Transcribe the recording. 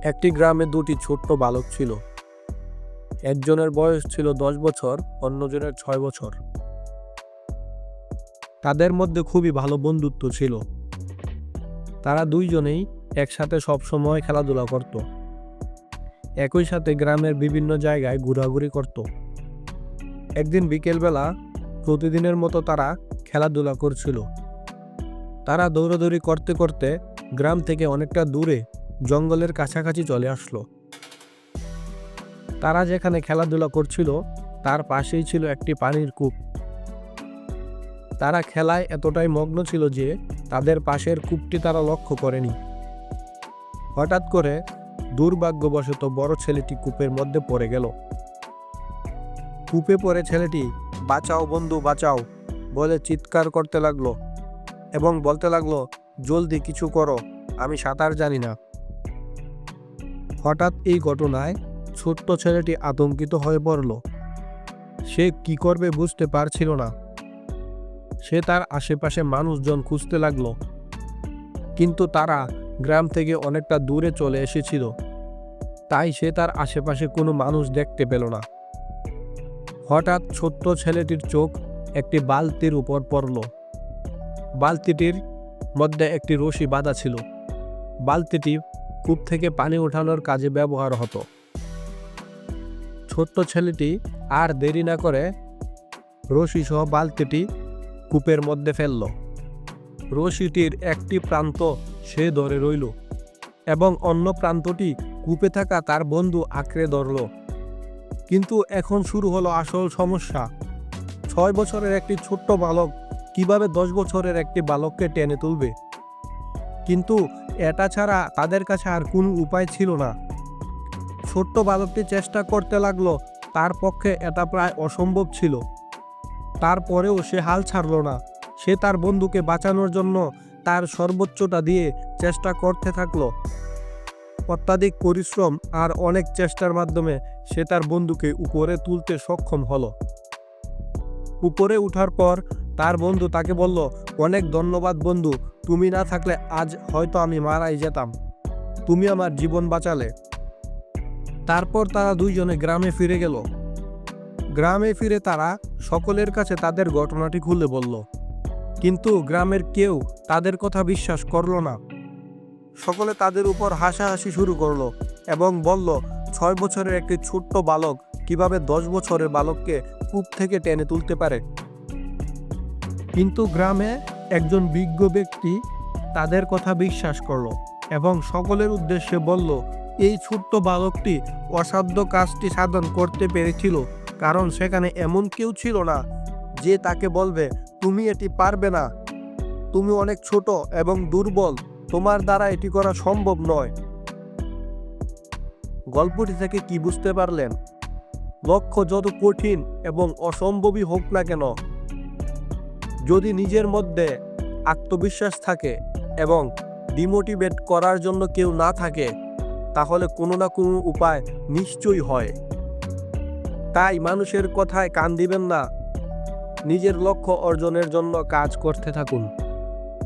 একটি গ্রামে দুটি ছোট্ট বালক ছিল। একজনের বয়স ছিল 10 বছর, অন্যজনের 6 বছর। তাদের মধ্যে খুবই ভালো বন্ধুত্ব ছিল। তারা দুইজনেই একসাথে সবসময় খেলাধুলা করত। একই সাথে গ্রামের বিভিন্ন জায়গায় ঘোরাঘুরি করত। একদিন বিকেলবেলা প্রতিদিনের মতো তারা খেলাধুলা করছিল। তারা দৌড়াদৌড়ি করতে করতে গ্রাম থেকে অনেকটা দূরে জঙ্গলের কাছাকাছি চলে আসলো। তারা যেখানে খেলাধুলা করছিল তার পাশেই ছিল একটি পানির কূপ। তারা খেলায় এতটাই মগ্ন ছিল যে তাদের পাশের কূপটি তারা লক্ষ্য করেনি। হঠাৎ করে দুর্ভাগ্যবশত বড় ছেলেটি কূপের মধ্যে পড়ে গেল। কূপে পড়ে ছেলেটি "বাঁচাও বন্ধু বাঁচাও" বলে চিৎকার করতে লাগলো এবং বলতে লাগলো, "জলদি কিছু করো, আমি সাঁতার জানি না।" হঠাৎ এই ঘটনায় ছোট্ট ছেলেটি আতঙ্কিত হয়ে পড়ল। সে কি করবে বুঝতে পারছিল না। সে তার আশেপাশে মানুষজন খুঁজতে লাগলো, কিন্তু তারা গ্রাম থেকে অনেকটা দূরে চলে এসেছিল, তাই সে তার আশেপাশে কোনো মানুষ দেখতে পেল না। হঠাৎ ছোট্ট ছেলেটির চোখ একটি বালতির উপর পড়ল। বালতিটির মধ্যে একটি রশি বাঁধা ছিল। বালতিটি কূপ থেকে পানি ওঠানোর কাজে ব্যবহার হতো। ছোট্ট ছেলেটি আর দেরি না করে রশি সহ বালতিটি কূপের মধ্যে ফেলল। রশিটির একটি প্রান্ত সে ধরে রইল এবং অন্য প্রান্তটি কূপে থাকা তার বন্ধু আঁকড়ে ধরল। কিন্তু এখন শুরু হলো আসল সমস্যা। 6 বছরের একটি ছোট্ট বালক কিভাবে 10 বছরের একটি বালককে টেনে তুলবে? কিন্তু এটা ছাড়া তাদের কাছে আর কোনো উপায় ছিল না। ছোট্ট বালকটি চেষ্টা করতে লাগলো, তার পক্ষে এটা প্রায় অসম্ভব ছিল। তারপরেও সে হাল ছাড়ল না। সে তার বন্ধুকে বাঁচানোর জন্য তার সর্বোচ্চটা দিয়ে চেষ্টা করতে থাকলো। অত্যাধিক পরিশ্রম আর অনেক চেষ্টার মাধ্যমে সে তার বন্ধুকে উপরে তুলতে সক্ষম হলো। উপরে উঠার পর তার বন্ধু তাকে বলল, "অনেক ধন্যবাদ বন্ধু, তুমি না থাকলে আজ হয়তো আমি মারাই যেতাম। তুমি আমার জীবন বাঁচালে।" তারপর তারা দুইজনে গ্রামে ফিরে গেল। গ্রামে ফিরে তারা সকলের কাছে তাদের ঘটনাটি খুলে বলল, কিন্তু গ্রামের কেউ তাদের কথা বিশ্বাস করল না। সকলে তাদের উপর হাসাহাসি শুরু করলো এবং বলল, 6 বছরের একটি ছোট্ট বালক কিভাবে 10 বছরের বালককে কূপ থেকে টেনে তুলতে পারে। কিন্তু গ্রামে একজন বিজ্ঞ ব্যক্তি তাদের কথা বিশ্বাস করলো এবং সকলের উদ্দেশ্যে বলল, এই ছোট্ট বালকটি অসাধ্য কাজটি সাধন করতে পেরেছিল কারণ সেখানে এমন কেউ ছিল না যে তাকে বলবে, "তুমি এটি পারবে না, তুমি অনেক ছোট এবং দুর্বল, তোমার দ্বারা এটি করা সম্ভব নয়।" গল্পটি থেকে কি বুঝতে পারলেন? লক্ষ্য যত কঠিন এবং অসম্ভবই হোক না কেন, যদি নিজের মধ্যে আত্মবিশ্বাস থাকে এবং ডিমোটিভেট করার জন্য কেউ না থাকে, তাহলে কোনো না কোনো উপায় নিশ্চয়ই হয়। তাই মানুষের কথায় কান দিবেন না, নিজের লক্ষ্য অর্জনের জন্য কাজ করতে থাকুন।